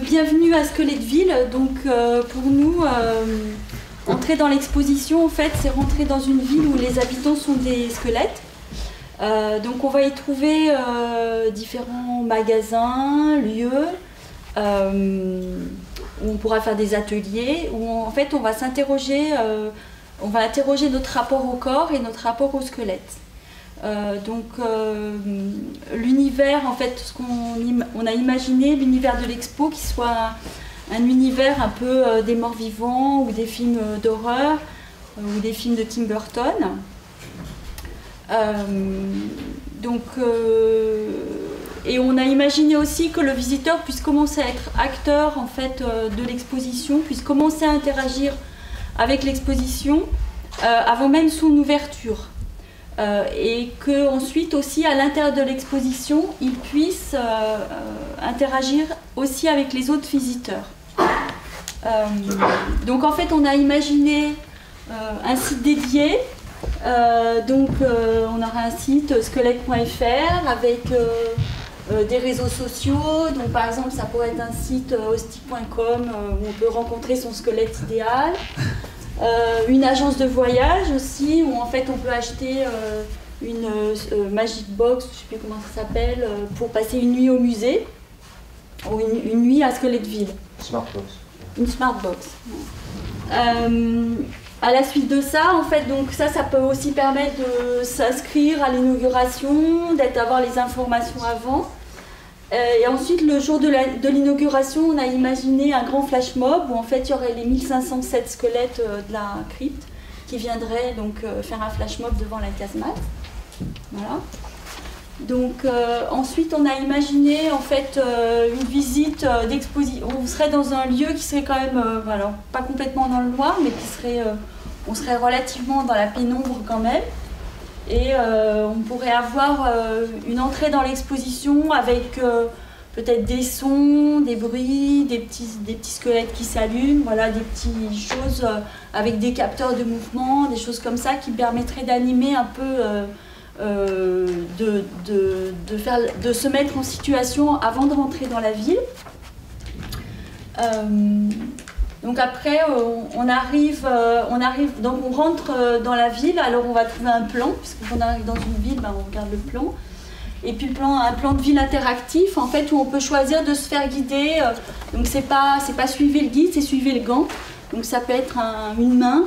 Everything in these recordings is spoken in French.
Bienvenue à Squeletteville. Donc, pour nous, entrer dans l'exposition, en fait, c'est rentrer dans une ville où les habitants sont des squelettes. Donc, on va y trouver différents magasins, lieux, où on pourra faire des ateliers, où en fait, on va s'interroger, on va interroger notre rapport au corps et notre rapport au squelette. L'univers, en fait, on a imaginé l'univers de l'expo qui soit un univers un peu des morts vivants ou des films d'horreur ou des films de Tim Burton. Et on a imaginé aussi que le visiteur puisse commencer à être acteur en fait, de l'exposition, puisse commencer à interagir avec l'exposition avant même son ouverture. Et qu'ensuite aussi à l'intérieur de l'exposition, il puisse interagir aussi avec les autres visiteurs. Donc en fait on a imaginé un site dédié, on aura un site squelette.fr avec des réseaux sociaux, donc par exemple ça pourrait être un site hostic.com où on peut rencontrer son squelette idéal. Une agence de voyage aussi, où en fait on peut acheter une Magic Box, je ne sais plus comment ça s'appelle, pour passer une nuit au musée, ou une nuit à Squeletteville. Smart Box. Une Smart Box. À la suite de ça, en fait, donc ça peut aussi permettre de s'inscrire à l'inauguration, d'avoir les informations avant. Et ensuite, le jour de l'inauguration, on a imaginé un grand flash mob où en fait il y aurait les 1507 squelettes de la crypte qui viendraient donc faire un flash mob devant la casemate. Voilà. Donc ensuite, on a imaginé en fait une visite d'exposition. On serait dans un lieu qui serait quand même, voilà, pas complètement dans le noir, mais qui serait, on serait relativement dans la pénombre quand même. Et on pourrait avoir une entrée dans l'exposition avec peut-être des sons, des bruits, des petits squelettes qui s'allument, voilà, des petites choses avec des capteurs de mouvement, des choses comme ça qui permettraient d'animer un peu, de se mettre en situation avant de rentrer dans la ville. Donc après, on rentre dans la ville, alors on va trouver un plan, puisqu'on arrive dans une ville, on regarde le plan. Et puis un plan de ville interactif, en fait, où on peut choisir de se faire guider. Donc c'est pas suivez le guide, c'est suivez le gant. Donc ça peut être une main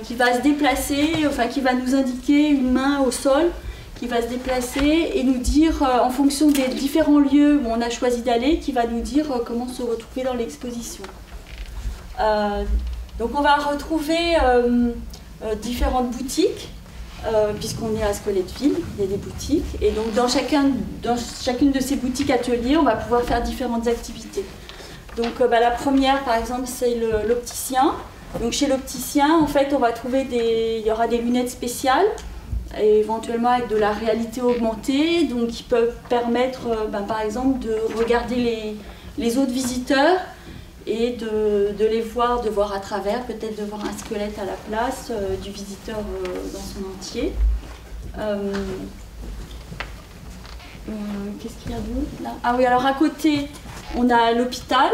qui va se déplacer, enfin qui va nous indiquer une main au sol, qui va se déplacer et nous dire, en fonction des différents lieux où on a choisi d'aller, qui va nous dire comment se retrouver dans l'exposition. Donc on va retrouver différentes boutiques, puisqu'on est à Squeletteville, il y a des boutiques, et donc dans chacune de ces boutiques ateliers, on va pouvoir faire différentes activités. Donc la première, par exemple, c'est l'opticien. Donc chez l'opticien, en fait, on va trouver il y aura des lunettes spéciales, et éventuellement avec de la réalité augmentée, donc qui peuvent permettre, par exemple, de regarder les autres visiteurs et de les voir, de voir à travers, peut-être de voir un squelette à la place du visiteur dans son entier. Qu'est-ce qu'il y a d'autre là? Ah oui, alors à côté, on a l'hôpital,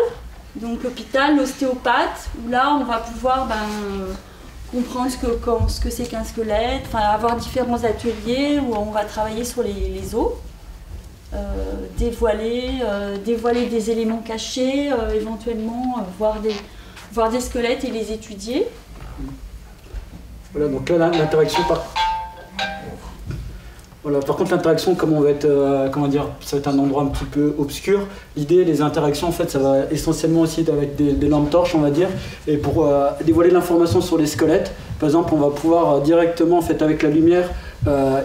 donc l'hôpital, l'ostéopathe, où là on va pouvoir comprendre ce que c'est qu'un squelette, avoir différents ateliers où on va travailler sur les os. Dévoiler des éléments cachés, éventuellement voir des squelettes et les étudier. Voilà, donc là l'interaction par contre l'interaction, comme on va être, ça va être un endroit un petit peu obscur, l'idée, les interactions en fait ça va essentiellement aussi avec des lampes torches on va dire, et pour dévoiler l'information sur les squelettes, par exemple on va pouvoir directement en fait avec la lumière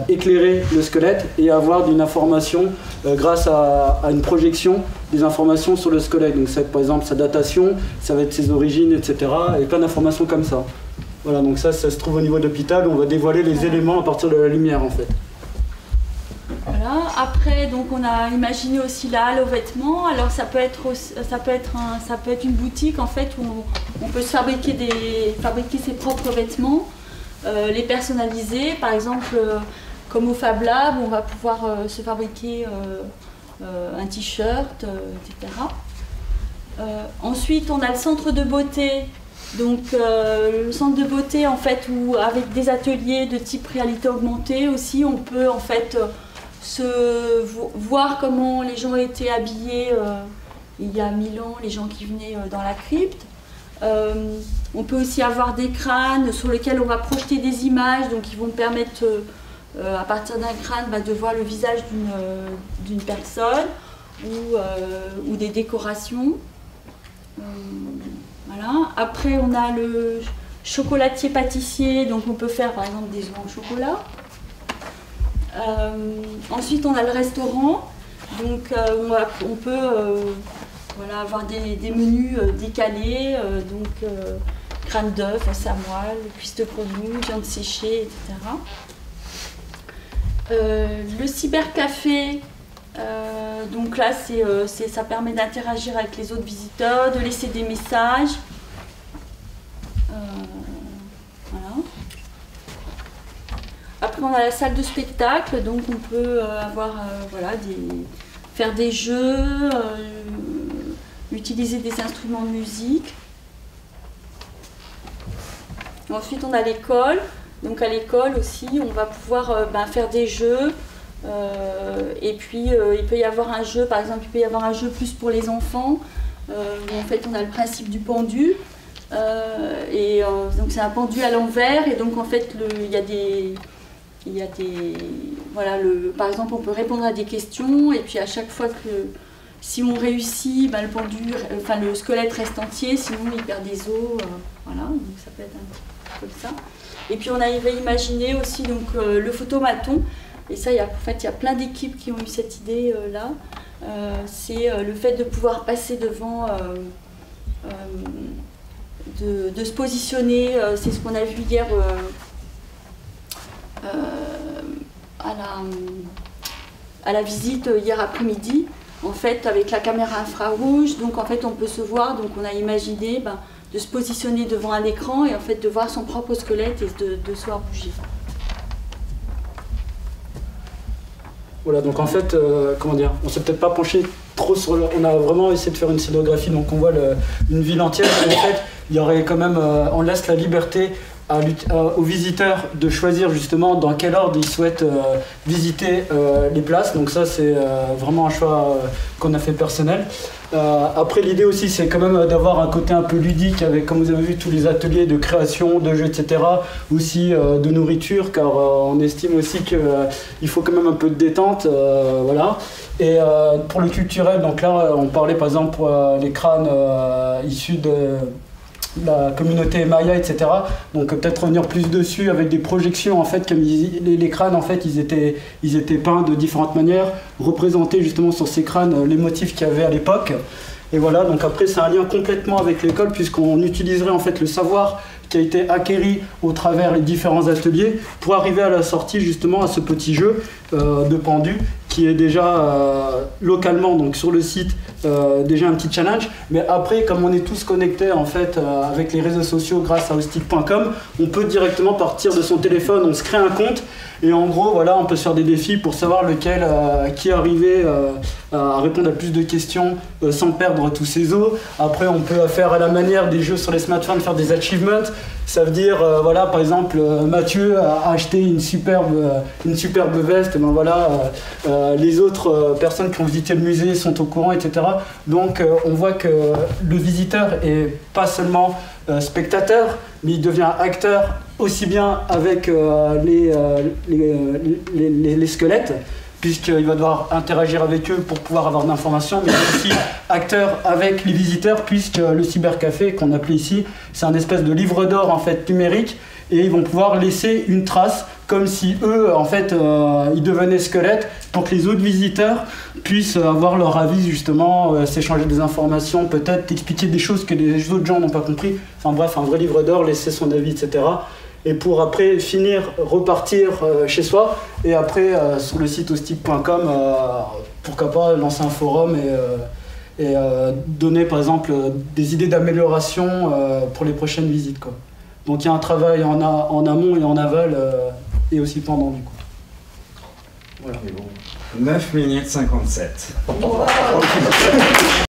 éclairer le squelette et avoir une information grâce à une projection des informations sur le squelette. Donc ça va être par exemple sa datation, ça va être ses origines, etc. et plein d'informations comme ça. Voilà, donc ça se trouve au niveau de l'hôpital où on va dévoiler les éléments à partir de la lumière en fait. Voilà. Après, donc on a imaginé aussi la halle aux vêtements. Alors ça peut être une boutique en fait où on peut se fabriquer ses propres vêtements, les personnaliser. Par exemple, comme au Fab Lab, on va pouvoir se fabriquer un t-shirt, etc. Ensuite, on a le centre de beauté. Donc, le centre de beauté, en fait, où avec des ateliers de type réalité augmentée aussi, on peut en fait voir comment les gens étaient habillés il y a 1000 ans, les gens qui venaient dans la crypte. On peut aussi avoir des crânes sur lesquels on va projeter des images, donc qui vont permettre, à partir d'un crâne, de voir le visage d'une personne ou des décorations. Voilà. Après, on a le chocolatier-pâtissier, donc on peut faire par exemple des œufs en chocolat. Ensuite, on a le restaurant, donc on peut voilà, avoir des menus décalés, donc crâne d'œuf, samoile, cuisse de grenouille, viande séchée, etc. Le cybercafé, donc là, ça permet d'interagir avec les autres visiteurs, de laisser des messages. Voilà. Après, on a la salle de spectacle, donc on peut voilà, faire des jeux, utiliser des instruments de musique. Ensuite, on a l'école. Donc à l'école aussi, on va pouvoir faire des jeux. Et puis, il peut y avoir un jeu, par exemple, il peut y avoir un jeu plus pour les enfants, où en fait, on a le principe du pendu. Donc c'est un pendu à l'envers, et donc en fait, voilà, par exemple, on peut répondre à des questions, et puis à chaque fois que si on réussit, le pendu, le squelette reste entier, sinon il perd des os, voilà, donc ça peut être un petit peu comme ça. Et puis on avait imaginé aussi donc le photomaton, et ça, il y a plein d'équipes qui ont eu cette idée là. C'est le fait de pouvoir passer devant, de se positionner, c'est ce qu'on a vu hier à la visite hier après-midi, en fait avec la caméra infrarouge, donc en fait on peut se voir, donc on a imaginé de se positionner devant un écran et en fait de voir son propre squelette et de se voir bouger. Voilà, donc en fait, comment dire, on s'est peut-être pas penché trop sur on a vraiment essayé de faire une scénographie, donc on voit une ville entière, et en fait, il y aurait quand même, on laisse la liberté aux visiteurs de choisir justement dans quel ordre ils souhaitent visiter les places, donc ça c'est vraiment un choix qu'on a fait personnel. Après, l'idée aussi, c'est quand même d'avoir un côté un peu ludique avec, comme vous avez vu, tous les ateliers de création, de jeux, etc. Aussi de nourriture, car on estime aussi qu'il faut quand même un peu de détente, voilà. Et pour le culturel, donc là, on parlait par exemple les crânes issus de la communauté Maya, etc. Donc peut-être revenir plus dessus avec des projections, en fait, comme les crânes, en fait, ils étaient peints de différentes manières, représenter justement sur ces crânes les motifs qu'il y avait à l'époque. Et voilà, donc après c'est un lien complètement avec l'école, puisqu'on utiliserait en fait le savoir qui a été acquéri au travers les différents ateliers pour arriver à la sortie justement à ce petit jeu de pendu qui est déjà localement, donc sur le site, déjà un petit challenge. Mais après, comme on est tous connectés en fait avec les réseaux sociaux grâce à hostik.com, on peut directement partir de son téléphone, on se crée un compte et en gros voilà, on peut se faire des défis pour savoir lequel qui est arrivé à répondre à plus de questions sans perdre tous ses os. Après, on peut faire à la manière des jeux sur les smartphones, faire des achievements. Ça veut dire, voilà, par exemple, Mathieu a acheté une superbe veste, et ben voilà, les autres personnes qui ont visité le musée sont au courant, etc. Donc on voit que le visiteur est pas seulement spectateur, mais il devient acteur aussi bien avec les squelettes, puisqu'il va devoir interagir avec eux pour pouvoir avoir de l'information, mais aussi acteur avec les visiteurs, puisque le cybercafé qu'on appelait ici, c'est un espèce de livre d'or en fait numérique, et ils vont pouvoir laisser une trace comme si eux en fait ils devenaient squelettes, pour que les autres visiteurs puissent avoir leur avis justement, s'échanger des informations, peut-être expliquer des choses que les autres gens n'ont pas compris. Enfin bref, un vrai livre d'or, laisser son avis, etc. Et pour après finir, repartir chez soi, et après sur le site hostik.com, pourquoi pas lancer un forum et donner par exemple des idées d'amélioration pour les prochaines visites, quoi. Donc il y a un travail en amont et en aval, et aussi pendant, du coup. Voilà. 9 minutes 57.